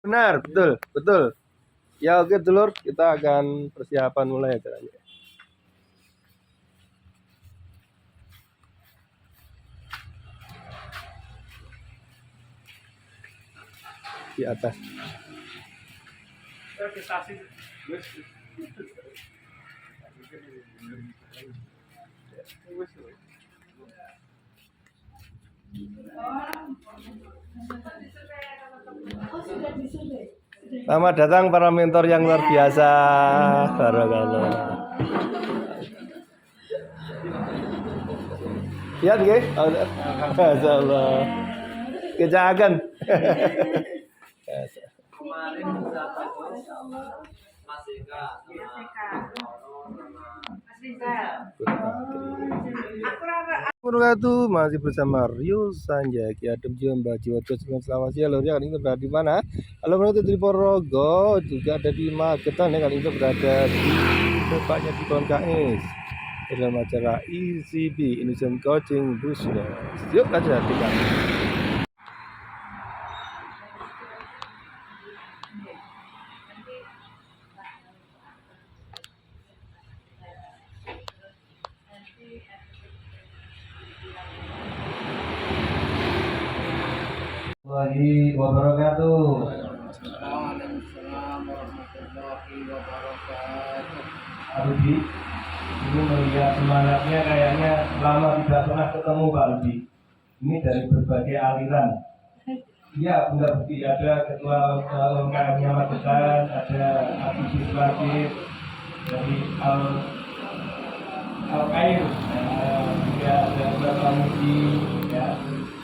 Benar, betul, betul. Ya oke dulur, kita akan persiapan mulai acaranya. Di atas. Selamat datang para mentor yang luar biasa. Barakallah. Lihat nggih? Masyaallah. Kejagan. Kemarin Mas Eka Wabarakatuh, masih bersama Rio Sanjaki Adem Jomba Jiwa Selawasi. Halo Rio, kali ini berada di mana? Halo berada di Porogo, juga ada di Magetan ya, kali ini berada di tepatnya di Pohon Kais dalam acara ECB Indonesian Coaching Business. Yuk lanjut kita. Warahmatullahi wabarakatuh. Waalaikumsalam warahmatullahi wabarakatuh. Rudi, ini melihat semangatnya kayaknya lama tidak pernah ketemu Pak Rudi. Ini dari berbagai aliran. Iya, Bunda Bukti, ada ketua UMKM-nya Magetan, ada aktivis wajib dari Al-Kair, juga ada Mbak Pamuji, ya,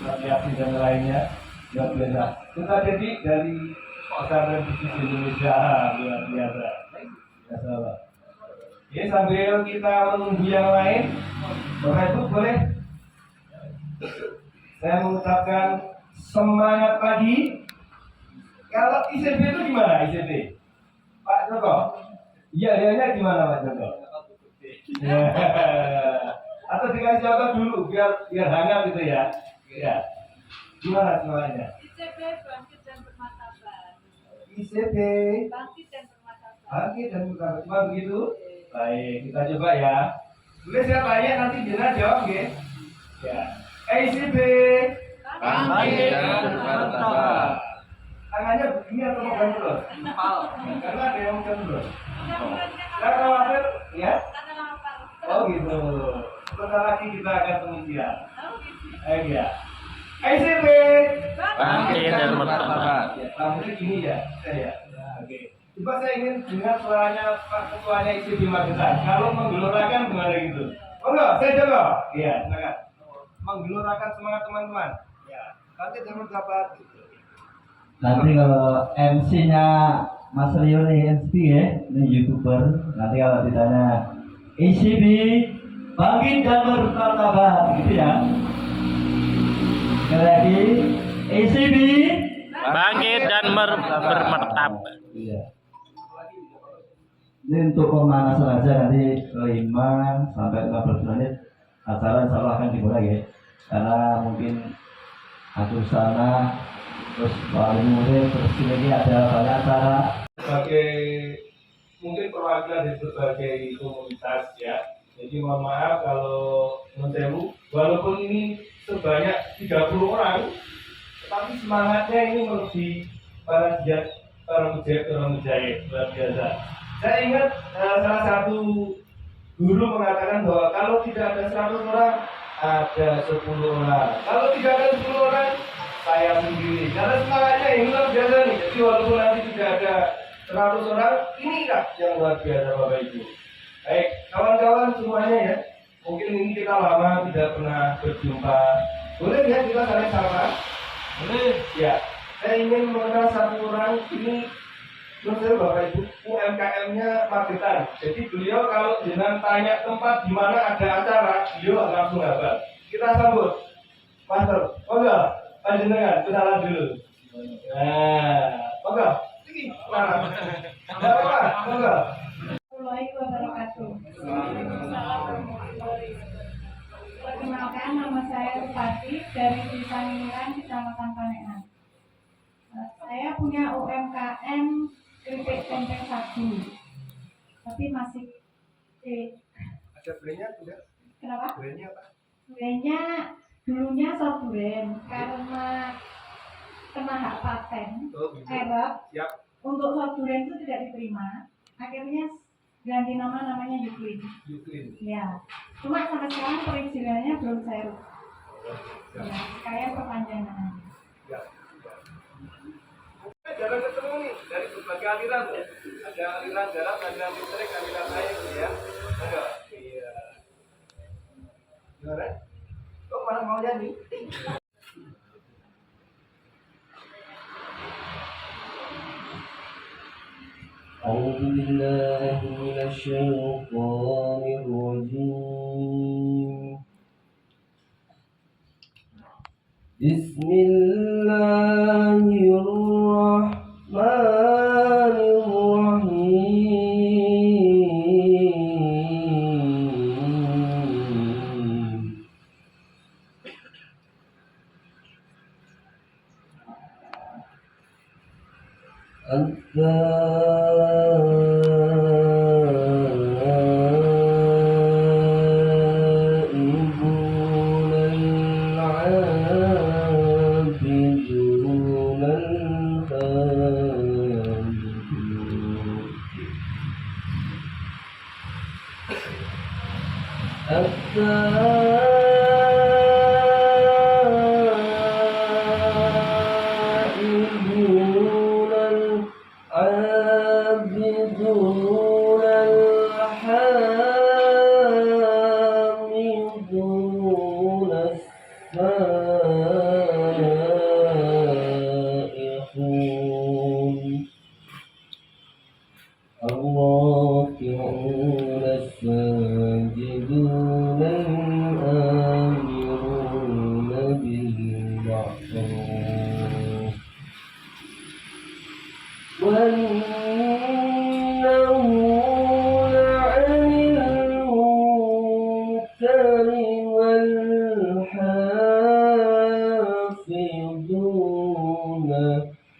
asosiasi dan lainnya. Luar biasa. Kita jadi dari Pesantren Bisnis Indonesia, luar biasa. Biasa, Pak. Oke, sambil kita menunggu yang lain, Bapak Ibu boleh saya mengucapkan semangat pagi. Kalau ICB itu gimana ICB? Pak Joko? Iya, lihatnya gimana Pak Joko? Atau dikasih contoh dulu biar hangat gitu ya. Ya. Gimana semuanya? ICB bangkit dan bermartabat. ICB Bangkit dan bermartabat. bangkit dan bermartabat. Cuma begitu? Baik, kita coba ya. Boleh saya tanya nanti jenengan jawab ya. Ya. ICB Bangkit dan bermartabat. tangannya begini atau mau ganti terus? Karena ada yang mau terus. Saya khawatir ya. Oh gitu. Sebentar lagi kita akan pengujian. Ya. ICB Bangkit dan bermartabat. Ya, rambutnya gini ya, saya. Oke. Coba saya ingin dengar suaranya Pak Ketuanya ICB Magetan. Kalau menggelorakan gimana gitu? Oh enggak, saya coba. Iya, silakan. Menggelorakan semangat teman-teman. Ya, bangkit dan bermartabat. Nanti kalau MC-nya Mas Rio nih MC ya, ini YouTuber. Nanti kalau ditanya ICB bangkit dan bermartabat gitu ya. Sekali lagi ICB Bangkit dan bermartabat. Iya. Ini untuk pemanasan aja, nanti 5 sampai 15 menit acara insya Allah akan dimulai ya. Karena mungkin aku sana terus paling murid terus ini ada banyak acara. Sebagai mungkin perwakilan dari berbagai komunitas ya. Jadi mohon maaf kalau mensewu, walaupun ini sebanyak 30 orang, tapi semangatnya ini melebihi para mujahid luar biasa. Saya ingat salah satu guru mengatakan bahwa kalau tidak ada 100 orang, ada 10 orang. Kalau tidak ada 10 orang, saya sendiri. Karena semangatnya ini luar biasa nih. Jadi walaupun nanti tidak ada 100 orang, inilah yang luar biasa Bapak Ibu. Baik, kawan-kawan semuanya ya. Mungkin ini kita lama tidak pernah berjumpa. Boleh ya kita saling sapa? Boleh. Ya. Saya ingin mengenal satu orang ini. Menurut saya Bapak Ibu UMKM-nya Magetan. Jadi beliau kalau jenengan tanya tempat di mana ada acara, beliau langsung hafal. Kita sambut. Master, monggo, panjenengan kenalan dulu. Nah, monggo. Iki mana? Enggak apa-apa, monggo. Assalamualaikum wabarakatuh. Perkenalkan, nama saya Rupati dari Desa Niniran, Kecamatan Panean. Saya punya UMKM keripik tempe sagu, tapi masih Ada brandnya tidak? kenapa? Brandnya apa? Brandnya dulunya sop duren, karena kena hak paten, Oh, gitu. merek Siap. untuk sop duren itu tidak diterima. Akhirnya ganti namanya Yuklin. Yuklin. Ya, cuma sampai sekarang perizinannya belum saya urus. Ya, kayak perpanjangan. Ya. Jarang ketemu nih dari berbagai aliran. Ada aliran darat, aliran listrik, aliran air, ya. Enggak? Iya. Gimana? Kok malah mau jadi? أعوذ بالله من الشيطان الرجيم بسم الله الرحمن الرحيم التائبون العابدون الحامدون العابدون الحامدون السائحون الراكعون الساجدون الآمرون بالمعروف والنهون عن المنكر والحافظون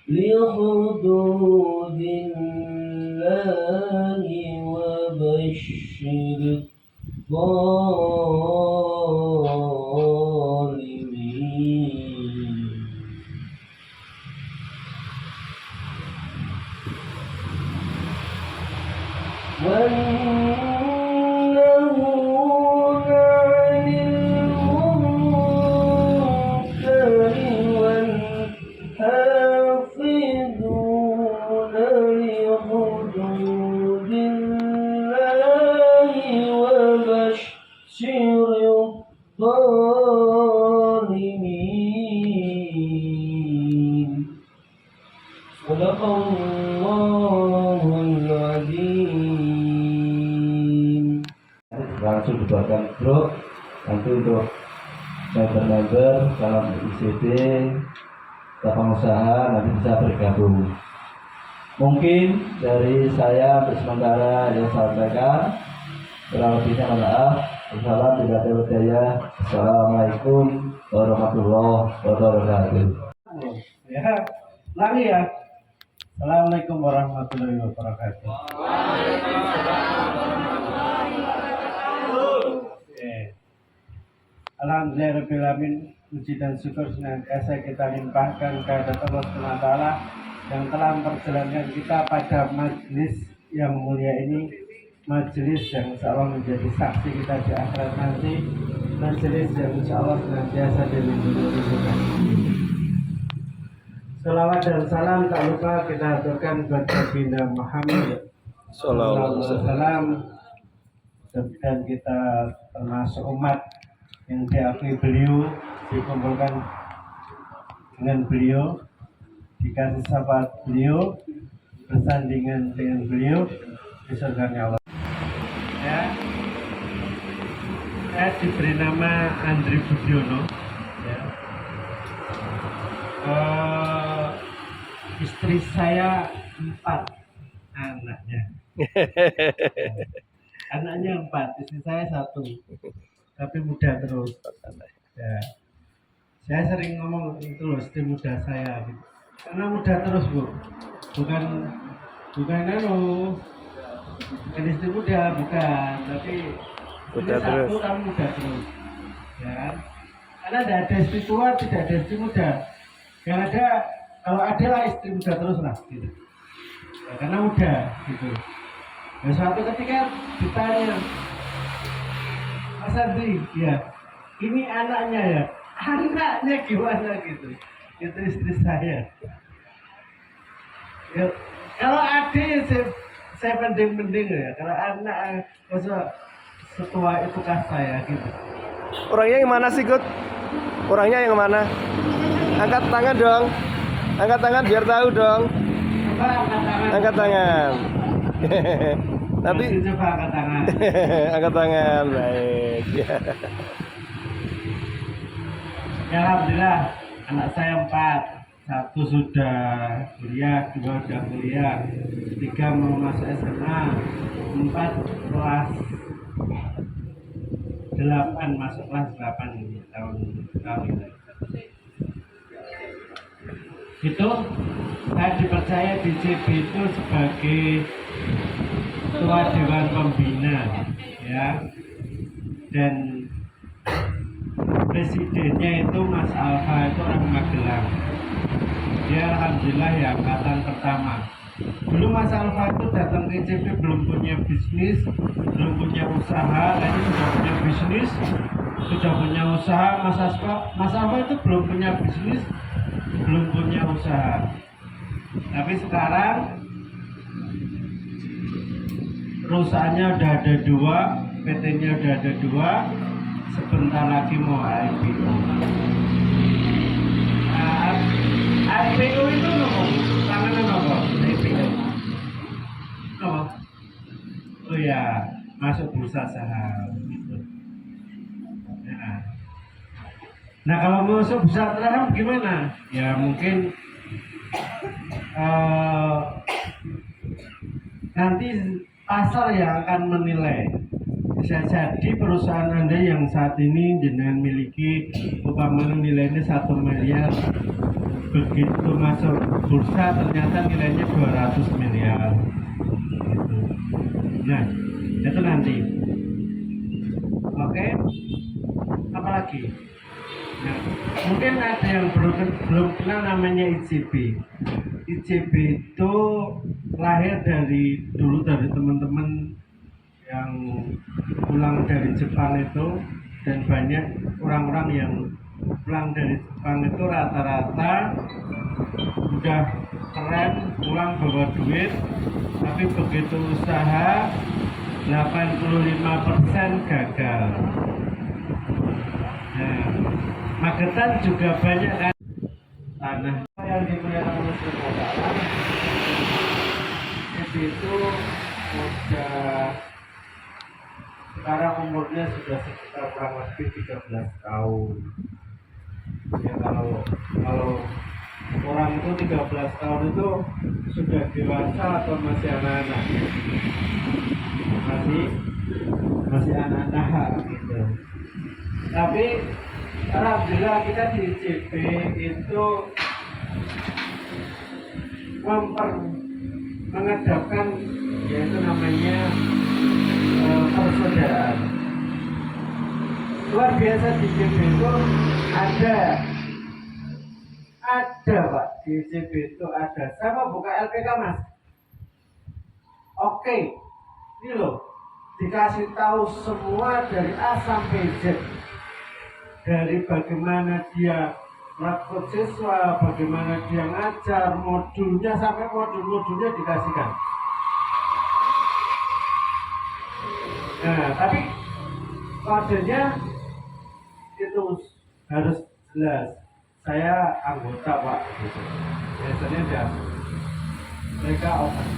لحدود الله وبشر الظالمين والنهون عن المنكر والحافظون لحدود الله وبشر الظالمين صدق الله العظيم. Langsung dibuatkan grup nanti untuk member-member dalam ICT cabang usaha nanti bisa bergabung. Mungkin dari saya untuk sementara yang sampaikan, kurang lebihnya mohon maaf. Assalamualaikum warahmatullahi wabarakatuh. Ya, lagi ya. Assalamualaikum warahmatullahi wabarakatuh. Alhamdulillahirrahmanirrahim. Puji dan syukur senantiasa kita limpahkan kehadirat Allah SWT yang telah memperjalankan kita pada majelis yang mulia ini, majelis yang insya Allah menjadi saksi kita di akhirat nanti, majelis yang insya Allah senantiasa dilindungi Tuhan. Salawat dan salam tak lupa kita aturkan buat Nabi Muhammad Sallallahu alaihi wasallam. Wasallam, dan kita termasuk umat yang diakui beliau, dikumpulkan dengan beliau, dikasih syafaat beliau, bersandingan dengan beliau di surganya Allah. Ya, saya diberi nama Andri Budiono. Ya. Istri saya 4 anaknya. Anaknya 4, istri saya 1, tapi muda terus. Ya. Saya sering ngomong itu loh, istri muda saya gitu. Karena muda terus bu, bukan bukan istri muda, bukan, tapi Muda istri terus. satu kamu muda terus, ya kan? Karena tidak ada istri tua, tidak ada istri muda. Yang ada, kalau ada lah istri muda terus lah, gitu. Ya, karena muda, gitu. Dan suatu ketika ditanya, Mas Andri, ya, ini anaknya ya, anaknya gimana gitu? Itu istri saya. Ya, kalau adik saya mending ya, kalau anak masa setua itu kah saya gitu. Orangnya yang mana sih, Kut? Orangnya yang mana? Angkat tangan dong. Angkat tangan biar tahu dong. Coba angkat tangan. Angkat tangan. Nanti Coba angkat tangan. angkat tangan. Baik. Ya, alhamdulillah anak saya 4, 1 sudah kuliah, 2 sudah kuliah, 3 mau masuk SMA, 4 kelas 8 masuk kelas 8 ini tahun ini. Itu saya dipercaya di CB itu sebagai ketua dewan pembina, ya, dan presidennya itu Mas Alfa, itu orang Magelang. Dia alhamdulillah ya angkatan pertama. Dulu Mas Alfa itu datang ke ICB belum punya bisnis, belum punya usaha, ini sudah punya bisnis, sudah punya usaha. Mas Alfa itu belum punya bisnis, belum punya usaha. Tapi sekarang perusahaannya udah ada 2, PT-nya udah ada 2, sebentar lagi mau IPO. IPO itu nopo? Tangan nopo? IPO. Nopo? Oh ya, masuk bursa saham gitu. Nah kalau masuk bursa saham gimana? Ya mungkin nanti pasar yang akan menilai. Bisa jadi perusahaan Anda yang saat ini jenengan miliki umpamanya nilainya 1 miliar, begitu masuk bursa ternyata nilainya 200 miliar gitu. Nah itu nanti. Oke, apalagi? Nah, mungkin ada yang belum kenal namanya ICB. ICB itu lahir dari teman-teman yang pulang dari Jepang itu, dan banyak orang-orang yang pulang dari Jepang itu rata-rata udah keren, pulang bawa duit, tapi begitu usaha 85% gagal. Nah, Magetan juga banyak kan tanah yang dimuliakan oleh Allah. Itu sudah sekarang umurnya sudah sekitar kurang lebih 13 tahun. Ya kalau orang itu 13 tahun itu sudah dewasa atau masih anak-anak? Masih anak-anak gitu. Tapi alhamdulillah kita di ICB itu mengadapkan yaitu namanya persaudaraan. Luar biasa di ICB itu ada Pak, di ICB itu ada. Saya mau buka LPK Mas. Oke, ini loh, dikasih tahu semua dari A sampai Z, dari bagaimana dia merekrut siswa, bagaimana dia ngajar, modulnya sampai modul-modulnya dikasihkan. Nah, tapi kodenya itu harus jelas. Saya anggota Pak. Gitu. Biasanya dia mereka open.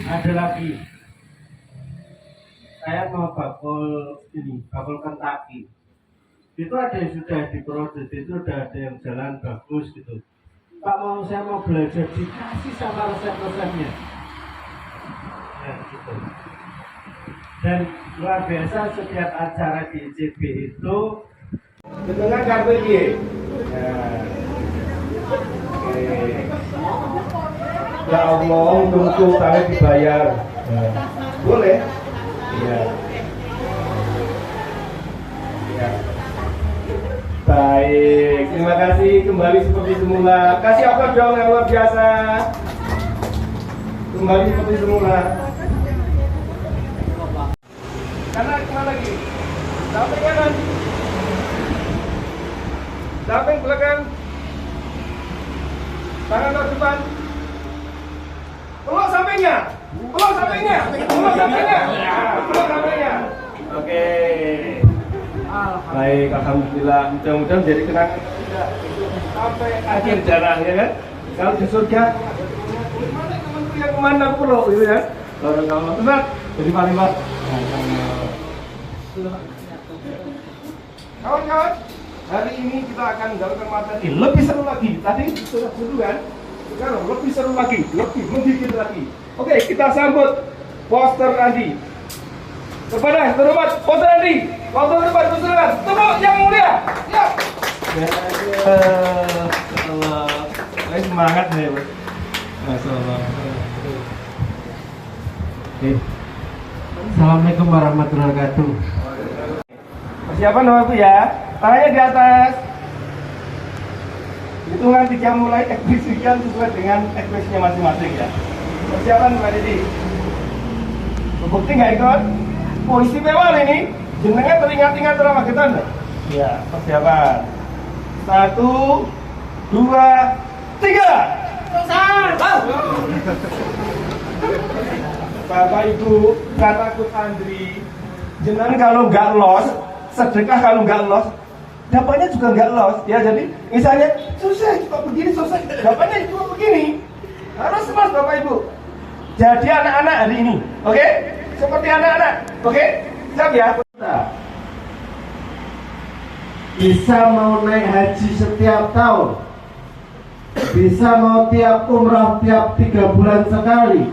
Ada lagi. Saya mau bakul Kentucky. Itu ada yang sudah diproses, itu udah ada yang jalan bagus gitu. Pak saya mau belajar dikasih sama resep-resepnya. Nah, gitu. Dan luar biasa setiap acara di ICB itu dengan kartu ini. Ya Allah, untung saya dibayar. Boleh? Iya. Ya. Baik, terima kasih, kembali seperti semula. Kasih apa dong yang luar biasa. Kembali seperti semula. Kanan kemana lagi? Samping kanan. Samping belakang. Tangan ke depan. Peluk sampingnya. Peluk sampingnya. Peluk sampingnya. Peluk sampingnya. Oke. Baik, alhamdulillah. Mudah-mudahan jadi kenangan sampai akhir jalan ya kan. Kalau di surga, temanku yang kemana aku peluk gitu ya. Kalau tenang, jadi paling pak. Kawan-kawan, hari ini kita akan menggalakkan materi lebih seru lagi. Tadi sudah seru kan? Sekarang lebih seru lagi, lebih menggigit lagi. Oke, kita sambut poster Andi. Kepada terhormat poster Andi, poster depan poster tepuk yang mulia. Ya. Allah, semangat nih, Masya Allah. Assalamualaikum warahmatullahi wabarakatuh. Persiapan waktu ya, tangannya di atas. Hitungan 3 mulai ekspresikan sesuai dengan ekspresinya masing-masing ya. Persiapan Mbak Didi. Bukti nggak ikut? Oh istimewa ini, jenengnya teringat-ingat drama kita enggak? Ya, persiapan. 1, 2, 3. Bapak Ibu, nggak takut Andri. Jenengan kalau nggak los, sedekah kalau nggak los, dapatnya juga nggak los. Ya jadi, misalnya susah cuma begini susah, dapatnya cuma begini. Harus los Bapak Ibu. Jadi anak-anak hari ini, oke? Seperti anak-anak, oke? Siap ya? Bisa mau naik haji setiap tahun, bisa mau tiap umrah tiap 3 bulan sekali,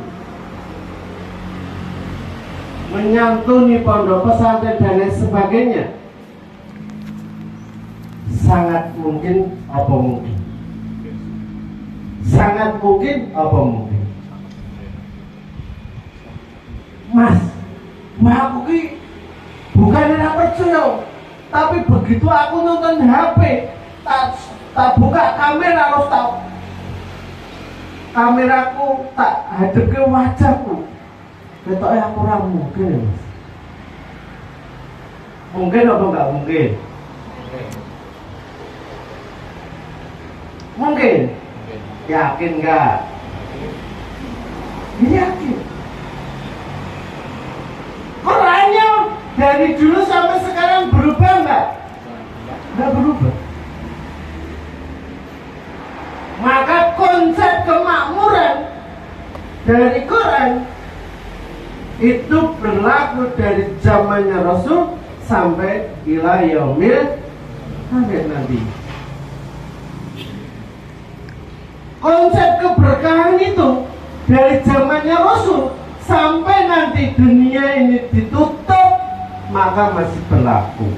menyantuni pondok pesantren dan lain sebagainya, sangat mungkin apa mungkin, sangat mungkin apa mungkin. Mas, aku ki bukan anak percaya, tapi begitu aku nonton HP, tak buka kamera, harus tak kameraku tak hadap ke wajahku. Ketoknya aku orang mungkin, Mas. Mungkin apa enggak mungkin? Mungkin. Yakin enggak? Yakin. Qurannya dari dulu sampai sekarang berubah enggak? Enggak berubah. Maka konsep kemakmuran dari Quran itu berlaku dari zamannya Rasul sampai ila yaumil akhir nanti. Konsep keberkahan itu dari zamannya Rasul sampai nanti dunia ini ditutup, maka masih berlaku.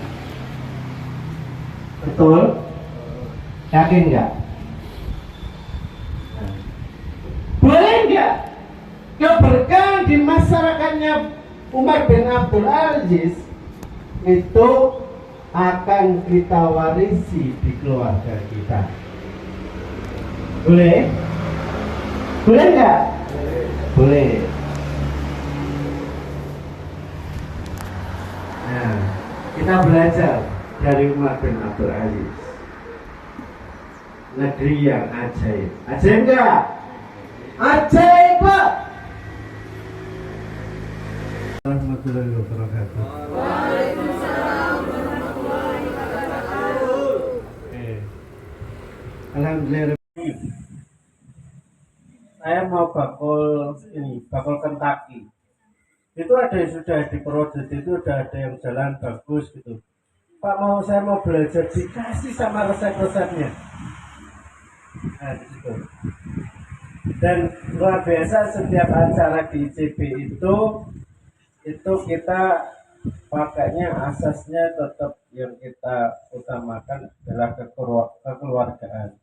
Betul? Yakin nggak? Boleh nggak keberkahan di masyarakatnya Umar bin Abdul Aziz itu akan kita warisi di keluarga kita? Boleh? Boleh nggak? Boleh. Nah, kita belajar dari Umar bin Abdul Aziz. Negeri yang ajaib. Ajaib nggak? Ajaib, Pak. Warahmatullahi wabarakatuh. Oke. Alhamdulillah. Saya mau bakul Kentucky. Itu ada yang sudah di Purwodadi, itu udah ada yang jalan bagus gitu. Pak, saya mau belajar, dikasih sama resep-resepnya. Nah, di situ. Dan luar biasa, setiap acara di ICB itu kita pakainya asasnya tetap yang kita utamakan adalah kekeluargaan.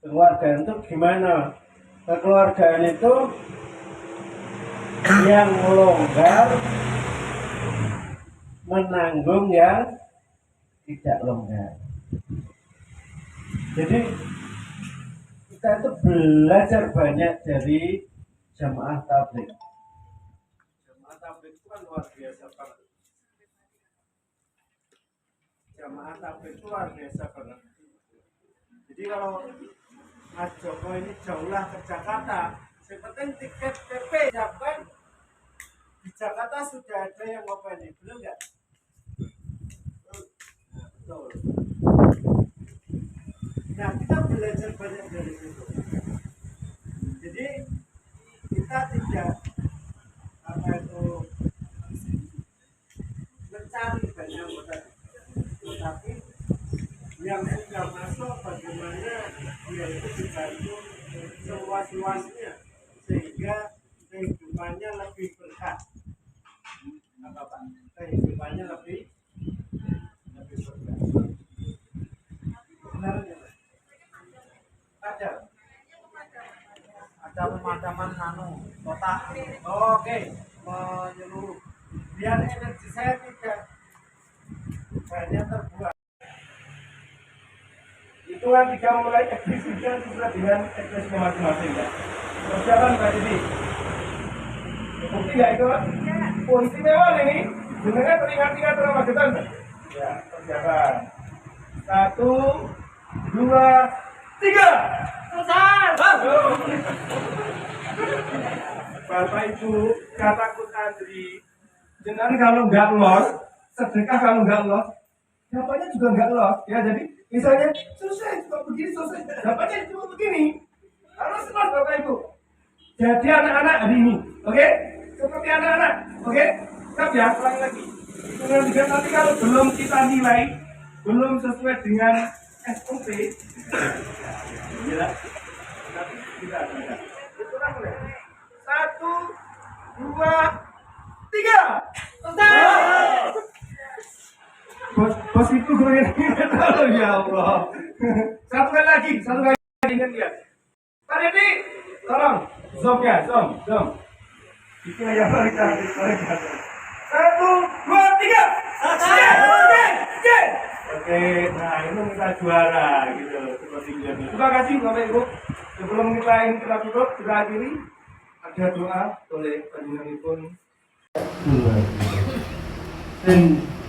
Kekeluargaan itu gimana? Kekeluargaan itu yang longgar menanggung yang tidak longgar. Jadi kita itu belajar banyak dari jamaah tabligh. Jamaah tabligh itu kan luar biasa banget. Jamaah tabligh itu luar biasa banget. Jadi kalau Mas Joko ini jauhlah ke Jakarta, yang penting tiket PP siapkan. Di Jakarta sudah ada yang ngopen, belum nggak? Nah, betul. Nah, kita belajar banyak dari situ. Jadi kita tidak mencari banyak modal, tetapi yang sudah masuk bagaimana dia itu dibantu seluas-luasnya sehingga kehidupannya lebih berkah. Apa Pak? Kehidupannya lebih berkah. Benar ya? Ada pemadaman kotak. Oke, menyeluruh. Biar energi saya tidak banyak terbuang. Itu kan jika mulai ekspresikan sesuai dengan ekspresi masing-masing ya. Persiapan Mbak Didi. Bukti nggak itu Pak? Oh, istimewa ini. Jenengan teringat-ingat Ramadan. Ya, persiapan. 1, 2, 3. Selesai. Bapak Ibu, kataku Andri, jenengan kalau nggak los, sedekah kalau nggak los, dapatnya juga nggak los. Ya, jadi misalnya selesai, cuma begini selesai, dapatnya cuma begini. Harus los Bapak Ibu. Jadi anak-anak hari ini, oke? Seperti anak-anak, oke? Siap ya, ulangi lagi. Kemudian juga nanti kalau belum kita nilai, belum sesuai dengan SOP, ya, nanti kita ada. Itu kan boleh. 1, 2, 3. Selesai. Bos itu gue ya Allah. Satu kali lagi ingat ya. Pak Didi, tolong zoom ya, zoom. Bikin aja balik. 1, 2, 3. Oke, nah ini kita juara gitu seperti ini. Terima kasih Bapak Ibu. Sebelum kita tutup, kita akhiri ada doa oleh panjenenganipun. Dan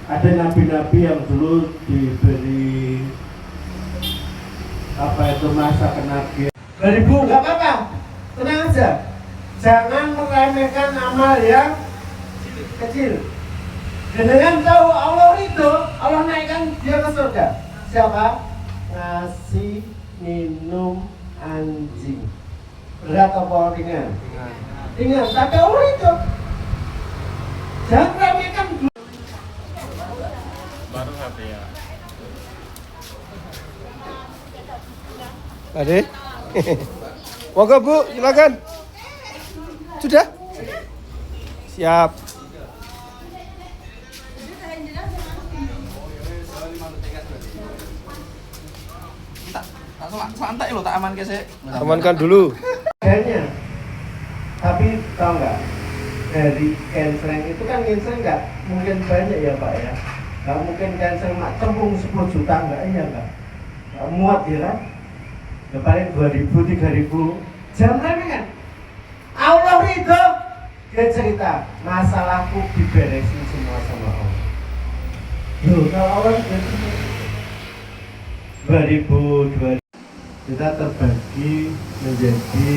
ada nabi-nabi yang dulu diberi masa kenabian. 2000 nggak apa-apa, tenang aja. Jangan meremehkan amal yang kecil. Dengan tahu Allah itu, Allah naikkan dia ke surga. Siapa? Ngasih minum anjing. Berat apa ringan? Ringan. Tapi Allah itu jangan remehkan. Baru HP ya. Ade. Monggo Bu, silakan. Sudah? Siap. Santai lo, tak aman sih. Amankan dulu. Kayaknya. Tapi tahu nggak? Dari cancel itu kan cancel nggak mungkin banyak ya Pak ya. Nggak mungkin cancel mak cembung 10 juta nggak, iya nggak muat ya kan. Ya paling 2.000, 3.000. Jangan remeh kan. Allah itu dia cerita masalahku diberesin semua sama Allah. Loh, kalau Allah itu 2002 kita terbagi menjadi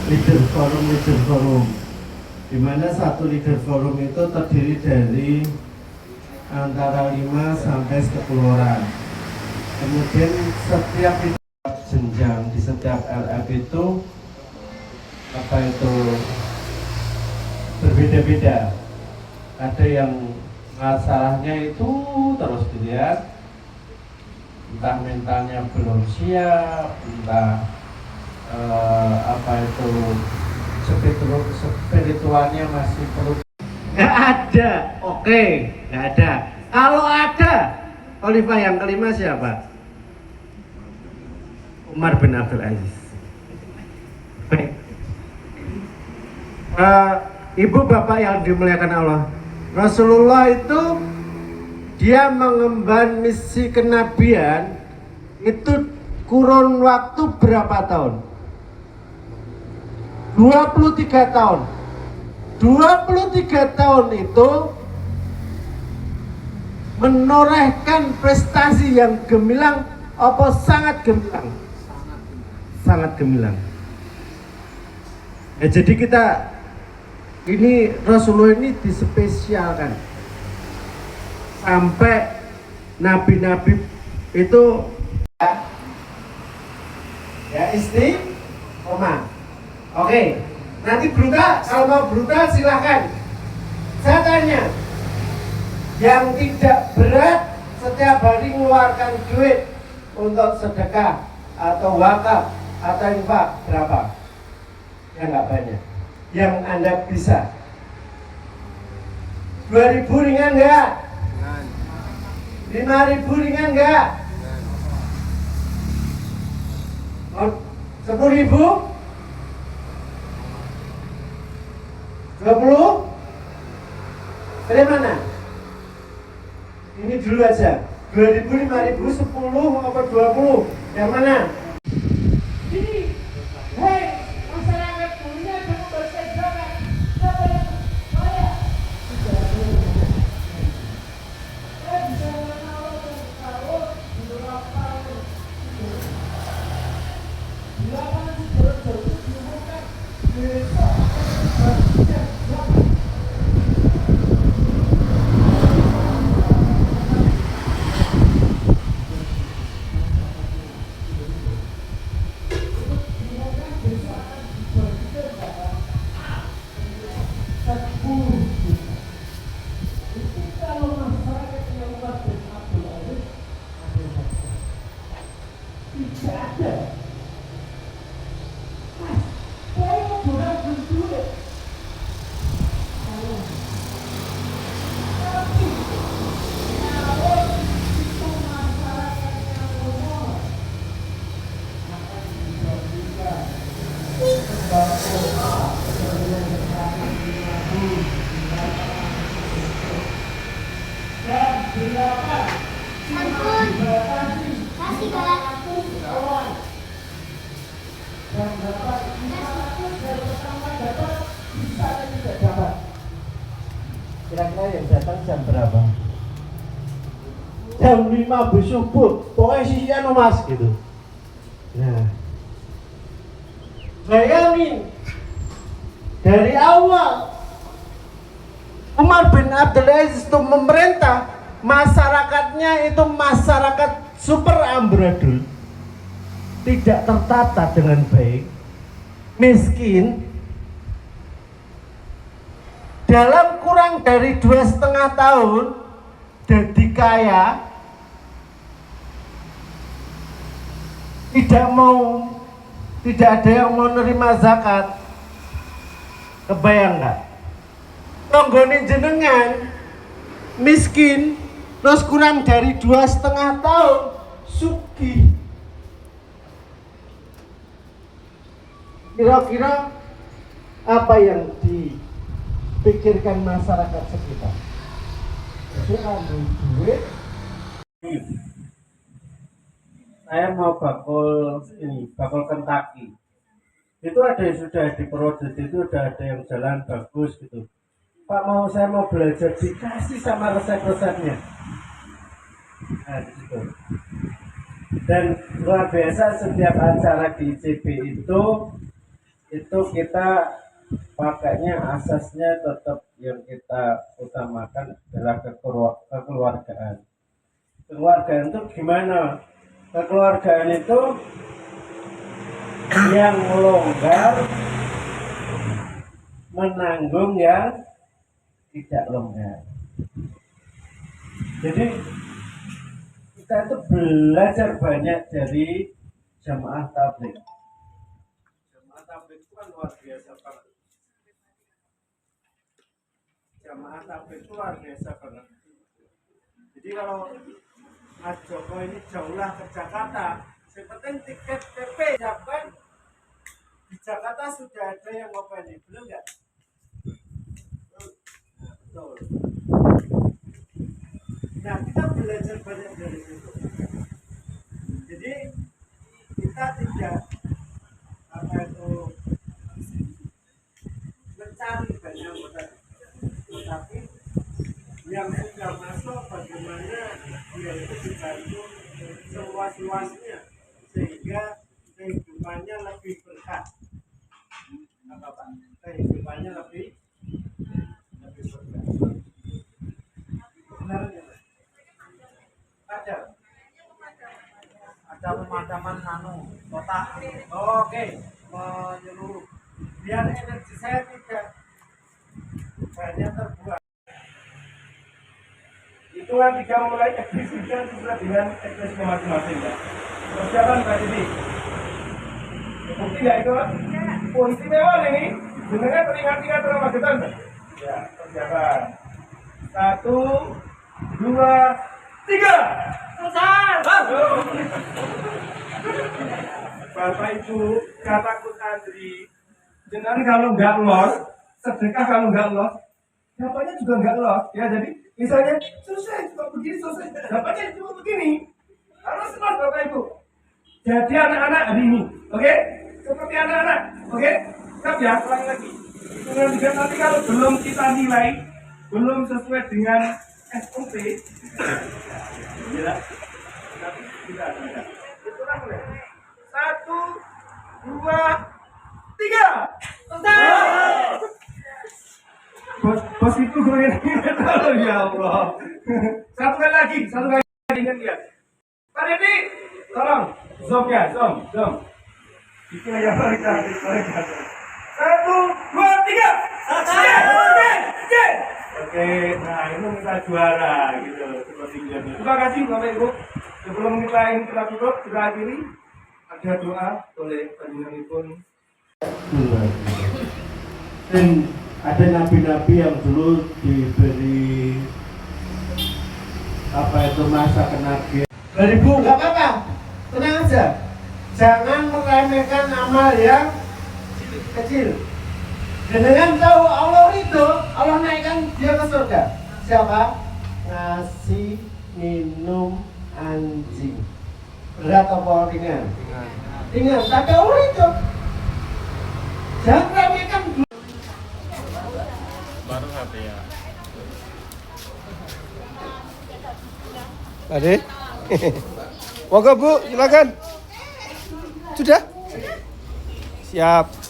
leader forum. di mana satu leader forum itu terdiri dari antara 5 sampai 10 orang. Kemudian setiap jenjang di setiap LF itu berbeda-beda. Ada yang masalahnya itu terus dilihat, entah mentalnya belum siap, entah spiritualnya masih perlu. Nggak ada, oke, nggak ada. Kalau ada, khalifah yang kelima siapa? Umar bin Abdul Aziz. Baik. Ibu bapak yang dimuliakan Allah, Rasulullah itu dia mengemban misi kenabian itu kurun waktu berapa tahun? 23 tahun. 23 tahun itu menorehkan prestasi yang gemilang, apa sangat gemilang? Sangat gemilang. Ya, jadi kita ini Rasulullah ini dispesialkan sampai nabi-nabi itu ya istiqomah. Oke, nanti brutal, kalau mau brutal silahkan. Saya tanya, yang tidak berat setiap hari mengeluarkan duit untuk sedekah atau wakaf atau infak berapa? Ya nggak banyak. Yang Anda bisa 2.000 ringan nggak? 5.000 ringan nggak? 10.000? 20? Dari mana? Ini dulu aja. 2.000, 5.000, 10 apa 20? Yang mana? Ini, hei, masyarakat dunia jangan bersejarah. Siapa yang kaya? Saya bisa menawar tahun, berapa tahun? Bila masih jauh-jauh diumumkan besok akan dibagikan berapa? Kira-kira yang datang jam berapa? Jam 5 habis subuh, pokoknya sisian mas gitu. Nah, bayangin dari awal Umar bin Abdul Aziz itu memerintah, masyarakatnya itu masyarakat super amburadul, tidak tertata dengan baik, miskin. Dalam kurang dari 2,5 tahun jadi kaya, tidak ada yang mau nerima zakat. Kebayang nggak? Tonggone jenengan miskin, terus kurang dari 2,5 tahun sugih. Kira-kira apa yang dipikirkan masyarakat sekitar? Duit. Saya mau bakul Kentucky. Itu ada yang sudah diproses, itu udah ada yang jalan bagus gitu. Pak, saya mau belajar, dikasih sama resep-resepnya. Nah, gitu. Dan luar biasa, setiap acara di ICB itu kita pakainya asasnya tetap yang kita utamakan adalah kekeluargaan. Kekeluargaan itu gimana? Kekeluargaan itu yang longgar menanggung yang tidak longgar. Jadi kita itu belajar banyak dari jamaah tabligh. Jamaah tabligh itu kan luar biasa banget. Jamaah tabligh itu luar biasa banget. Jadi kalau Mas Joko ini jauhlah ke Jakarta, yang penting tiket PP siapkan. Di Jakarta sudah ada yang ngopen, belum nggak? Nah, betul. Nah, kita belajar banyak dari situ. Jadi kita tidak mencari banyak anggota, tetapi yang sudah masuk bagaimana dia itu dibantu seluas-luasnya sehingga kehidupannya lebih berkah. Apa Pak? Kehidupannya lebih berkah. Benar nggak? Ada pemadaman kotak. Oke, menyeluruh. Biar energi saya tidak banyak terbuang. Itu kan tiga mulai ekspresikan sesuai dengan ekspresinya masing-masing ya. Persiapan Mbak Didi. Bukti nggak itu? Oh, istimewa ini. Jenengan teringat-ingat sama Magetan. Ya, persiapan. 1, 2, 3. Bapak Ibu, kataku Andri, jenengan kalau nggak los, sedekah kalau nggak los, dapatnya juga nggak los. Ya, jadi misalnya selesai cuma begini selesai, dapatnya cuma begini. Harus los Bapak Ibu. Jadi anak-anak hari ini, oke? Seperti anak-anak, oke? Siap ya, ulangi lagi. Dengan juga nanti kalau belum kita nilai, belum sesuai dengan SOP, ya, tapi tidak ada. Itulah boleh. 1, 2, 3. Bos itu gue ya Allah. Satu kali lagi ingat dia. Pak Deddy, tolong zoom ya, zoom. Itu yang paling cantik. 1, 2, 3. Oke, nah itu kita juara gitu seperti ini. Terima kasih Bapak Ibu. Sebelum kita ini kita tutup, kita akhiri ada doa oleh panjenenganipun. Dan ada nabi-nabi yang dulu diberi masa kenabian. 2000 nggak apa-apa, tenang aja. Jangan meremehkan amal yang kecil. Dengan tahu Allah itu, Allah naikkan dia ke surga. Siapa? Ngasih minum anjing. Berat apa ringan? Ringan. Tapi Allah itu jangan remehkan. Baru HP ya. Ade. Monggo Bu, silakan. Sudah? Siap.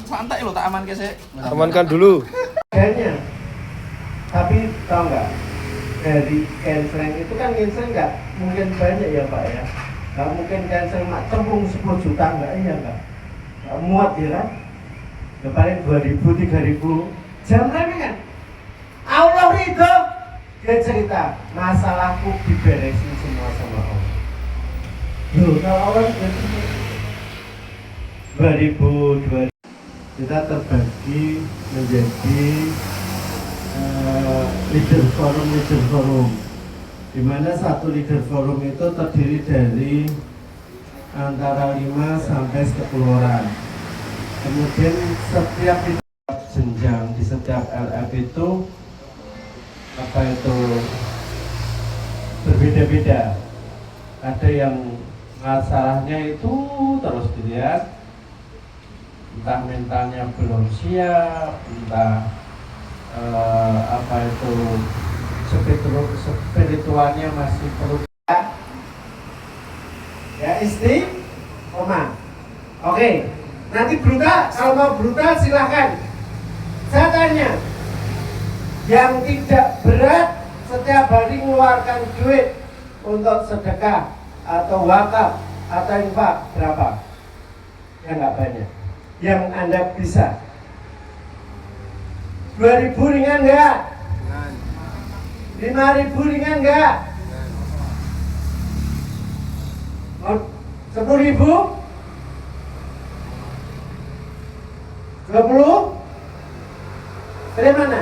Santai lo, tak aman ke sih. Amankan dulu. Kayaknya, tapi tahu nggak, dari cancel itu kan cancel nggak mungkin banyak ya Pak ya. Nggak mungkin cancel mak cembung 10 juta nggak, iya nggak muat ya kan. Ya paling 2.000, 3.000. Jangan remeh kan. Allah itu dia cerita masalahku diberesin semua sama Allah. Loh, kalau Allah itu 2.000 kita terbagi menjadi leader forum, di mana satu leader forum itu terdiri dari antara 5 sampai 10 orang. Kemudian setiap jenjang di setiap LF itu berbeda-beda. Ada yang masalahnya itu terus dilihat, entah mentalnya belum siap, entah spiritualnya masih perlu. Ya, istiqomah. Oke. Nanti brutal, kalau mau brutal silahkan. Saya tanya, yang tidak berat setiap hari mengeluarkan duit untuk sedekah atau wakaf atau infak berapa? Ya nggak banyak. Yang Anda bisa. 2.000 ringan nggak? 5.000 ringan nggak? 10.000? 20? Dari mana?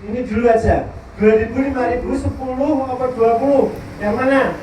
Ini dulu aja. 2.000, 5.000, 10 apa 20? Yang mana?